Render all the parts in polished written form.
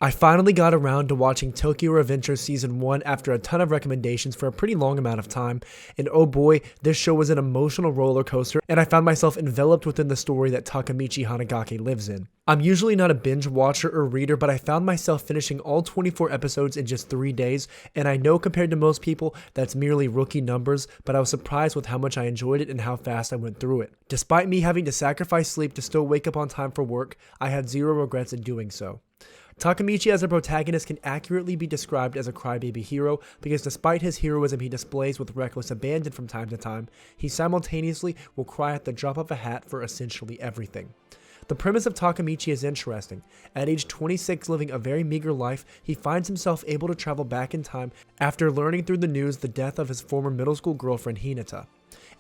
I finally got around to watching Tokyo Revengers Season 1 after a ton of recommendations for a pretty long amount of time, and oh boy, this show was an emotional roller coaster, and I found myself enveloped within the story that Takemichi Hanagaki lives in. I'm usually not a binge watcher or reader, but I found myself finishing all 24 episodes in just 3 days, and I know compared to most people, that's merely rookie numbers, but I was surprised with how much I enjoyed it and how fast I went through it. Despite me having to sacrifice sleep to still wake up on time for work, I had zero regrets in doing so. Takemichi as a protagonist can accurately be described as a crybaby hero because despite his heroism he displays with reckless abandon from time to time, he simultaneously will cry at the drop of a hat for essentially everything. The premise of Takemichi is interesting. At age 26, living a very meager life, he finds himself able to travel back in time after learning through the news the death of his former middle school girlfriend Hinata.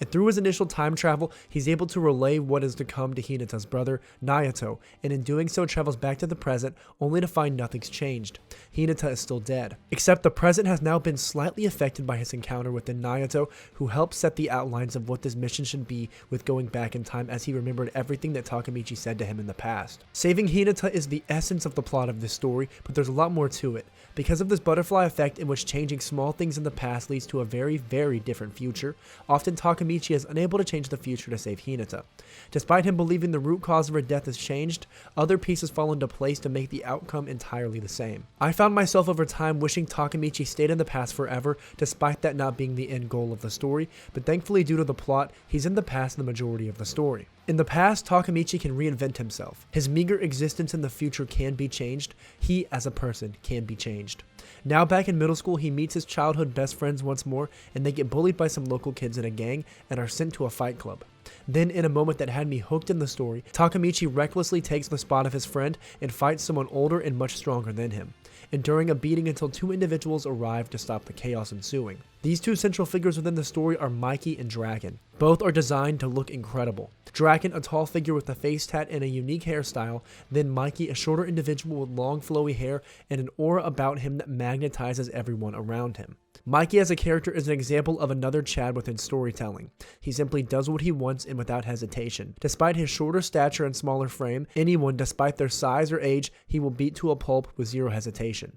And through his initial time travel, he's able to relay what is to come to Hinata's brother, Naoto, and in doing so travels back to the present, only to find nothing's changed. Hinata is still dead. Except the present has now been slightly affected by his encounter with Naoto, who helped set the outlines of what this mission should be with going back in time as he remembered everything that Takemichi said to him in the past. Saving Hinata is the essence of the plot of this story, but there's a lot more to it. Because of this butterfly effect in which changing small things in the past leads to a very, very different future, often Takemichi is unable to change the future to save Hinata. Despite him believing the root cause of her death is changed, other pieces fall into place to make the outcome entirely the same. I found myself over time wishing Takemichi stayed in the past forever, despite that not being the end goal of the story, but thankfully due to the plot, he's in the past the majority of the story. In the past, Takemichi can reinvent himself. His meager existence in the future can be changed. He, as a person, can be changed. Now back in middle school, he meets his childhood best friends once more, and they get bullied by some local kids in a gang and are sent to a fight club. Then, in a moment that had me hooked in the story, Takemichi recklessly takes the spot of his friend and fights someone older and much stronger than him, enduring a beating until two individuals arrive to stop the chaos ensuing. These two central figures within the story are Mikey and Draken. Both are designed to look incredible. Draken, a tall figure with a face tat and a unique hairstyle, then Mikey, a shorter individual with long flowy hair and an aura about him that magnetizes everyone around him. Mikey as a character is an example of another Chad within storytelling. He simply does what he wants and without hesitation. Despite his shorter stature and smaller frame, anyone, despite their size or age, he will beat to a pulp with zero hesitation.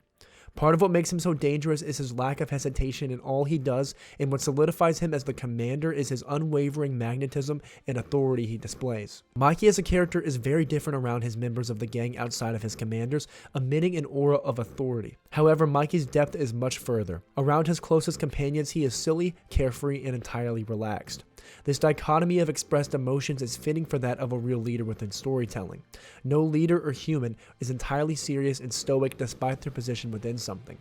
Part of what makes him so dangerous is his lack of hesitation in all he does, and what solidifies him as the commander is his unwavering magnetism and authority he displays. Mikey as a character is very different around his members of the gang outside of his commanders, emitting an aura of authority. However, Mikey's depth is much further. Around his closest companions, he is silly, carefree, and entirely relaxed. This dichotomy of expressed emotions is fitting for that of a real leader within storytelling. No leader or human is entirely serious and stoic despite their position within something.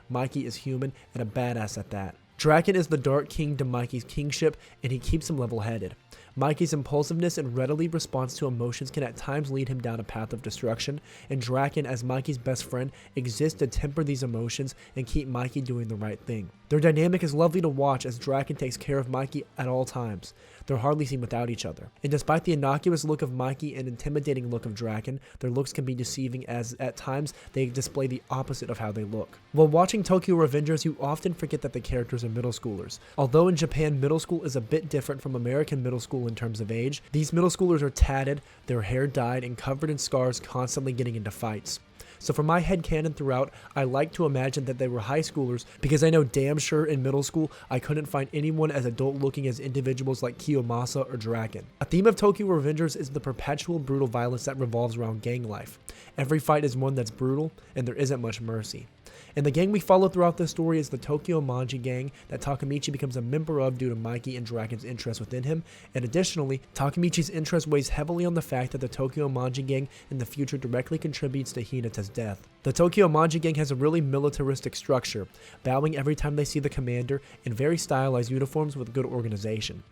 Mikey is human and a badass at that. Draken is the Dark King to Mikey's kingship, and he keeps him level-headed. Mikey's impulsiveness and readily response to emotions can at times lead him down a path of destruction, and Draken, as Mikey's best friend, exists to temper these emotions and keep Mikey doing the right thing. Their dynamic is lovely to watch as Draken takes care of Mikey at all times. They're hardly seen without each other. And despite the innocuous look of Mikey and intimidating look of Draken, their looks can be deceiving as at times they display the opposite of how they look. While watching Tokyo Revengers, you often forget that the characters are middle schoolers. Although in Japan, middle school is a bit different from American middle school in terms of age, these middle schoolers are tatted, their hair dyed, and covered in scars, constantly getting into fights. So for my headcanon throughout, I like to imagine that they were high schoolers because I know damn sure in middle school I couldn't find anyone as adult looking as individuals like Kiyomasa or Draken. A theme of Tokyo Revengers is the perpetual brutal violence that revolves around gang life. Every fight is one that's brutal, and there isn't much mercy. And the gang we follow throughout this story is the Tokyo Manji Gang that Takemichi becomes a member of due to Mikey and Draken's interest within him, and additionally, Takemichi's interest weighs heavily on the fact that the Tokyo Manji Gang in the future directly contributes to Hinata's death. The Tokyo Manji Gang has a really militaristic structure, bowing every time they see the commander, in very stylized uniforms with good organization.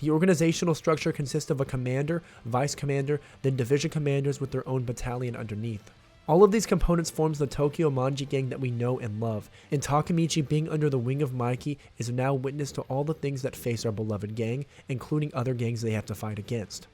The organizational structure consists of a commander, vice commander, then division commanders with their own battalion underneath. All of these components forms the Tokyo Manji Gang that we know and love, and Takemichi being under the wing of Mikey is now witness to all the things that face our beloved gang, including other gangs they have to fight against.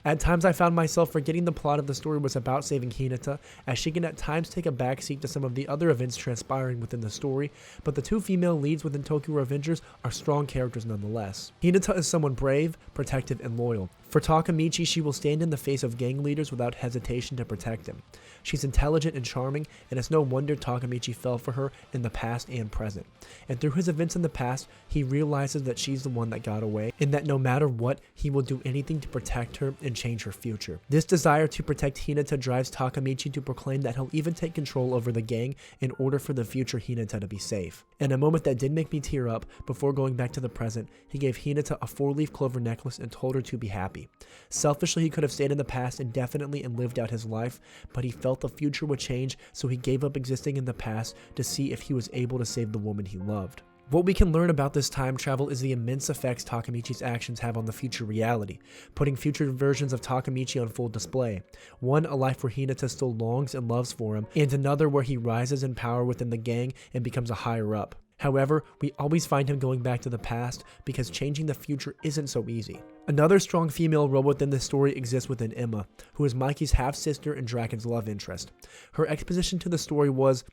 At times I found myself forgetting the plot of the story was about saving Hinata, as she can at times take a backseat to some of the other events transpiring within the story, but the two female leads within Tokyo Revengers are strong characters nonetheless. Hinata is someone brave, protective, and loyal, For Takamichi, she will stand in the face of gang leaders without hesitation to protect him. She's intelligent and charming, and it's no wonder Takamichi fell for her in the past and present. And through his events in the past, he realizes that she's the one that got away, and that no matter what, he will do anything to protect her and change her future. This desire to protect Hinata drives Takamichi to proclaim that he'll even take control over the gang in order for the future Hinata to be safe. In a moment that did make me tear up, before going back to the present, he gave Hinata a 4-leaf clover necklace and told her to be happy. Selfishly, he could have stayed in the past indefinitely and lived out his life, but he felt the future would change, so he gave up existing in the past to see if he was able to save the woman he loved. What we can learn about this time travel is the immense effects Takamichi's actions have on the future reality, putting future versions of Takamichi on full display. One, a life where Hinata still longs and loves for him, and another where he rises in power within the gang and becomes a higher up. However, we always find him going back to the past because changing the future isn't so easy. Another strong female role within this story exists within Emma, who is Mikey's half-sister and Draken's love interest. Her exposition to the story was,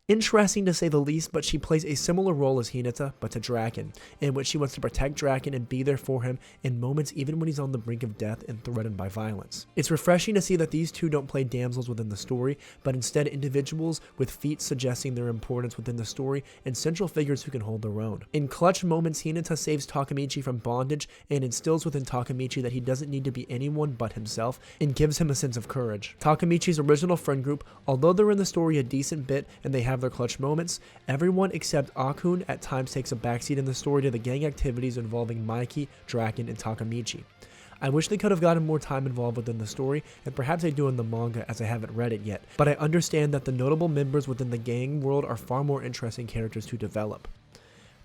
interesting to say the least, but she plays a similar role as Hinata, but to Draken, in which she wants to protect Draken and be there for him in moments even when he's on the brink of death and threatened by violence. It's refreshing to see that these two don't play damsels within the story, but instead individuals with feats suggesting their importance within the story and central figures who can hold their own. In clutch moments, Hinata saves Takamichi from bondage and instills within Takamichi that he doesn't need to be anyone but himself and gives him a sense of courage. Takamichi's original friend group, although they're in the story a decent bit and they have their clutch moments, everyone except Akun at times takes a backseat in the story to the gang activities involving Mikey, Draken, and Takamichi. I wish they could have gotten more time involved within the story, and perhaps they do in the manga as I haven't read it yet, but I understand that the notable members within the gang world are far more interesting characters to develop.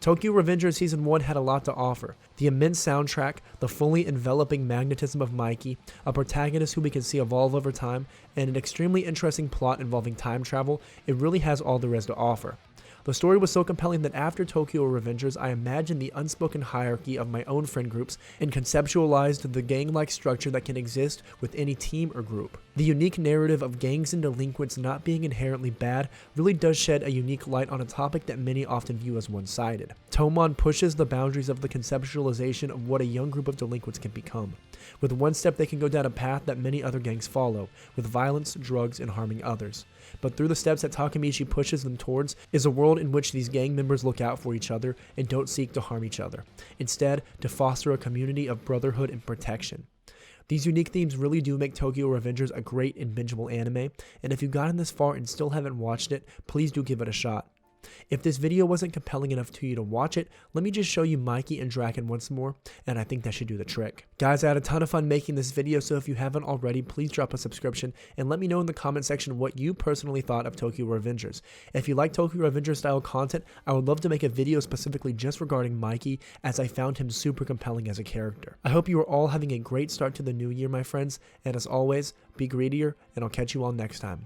Tokyo Revengers Season 1 had a lot to offer. The immense soundtrack, the fully enveloping magnetism of Mikey, a protagonist who we can see evolve over time, and an extremely interesting plot involving time travel. It really has all there is to offer. The story was so compelling that after Tokyo Revengers, I imagined the unspoken hierarchy of my own friend groups and conceptualized the gang-like structure that can exist with any team or group. The unique narrative of gangs and delinquents not being inherently bad really does shed a unique light on a topic that many often view as one-sided. Tomon pushes the boundaries of the conceptualization of what a young group of delinquents can become. With one step, they can go down a path that many other gangs follow, with violence, drugs, and harming others. But through the steps that Takamichi pushes them towards is a world in which these gang members look out for each other and don't seek to harm each other. Instead, to foster a community of brotherhood and protection. These unique themes really do make Tokyo Revengers a great and bingeable anime, and if you've gotten this far and still haven't watched it, please do give it a shot. If this video wasn't compelling enough to you to watch it, let me just show you Mikey and Draken once more, and I think that should do the trick. Guys, I had a ton of fun making this video, so if you haven't already, please drop a subscription, and let me know in the comment section what you personally thought of Tokyo Revengers. If you like Tokyo Revengers style content, I would love to make a video specifically just regarding Mikey, as I found him super compelling as a character. I hope you are all having a great start to the new year, my friends, and as always, be greedier, and I'll catch you all next time.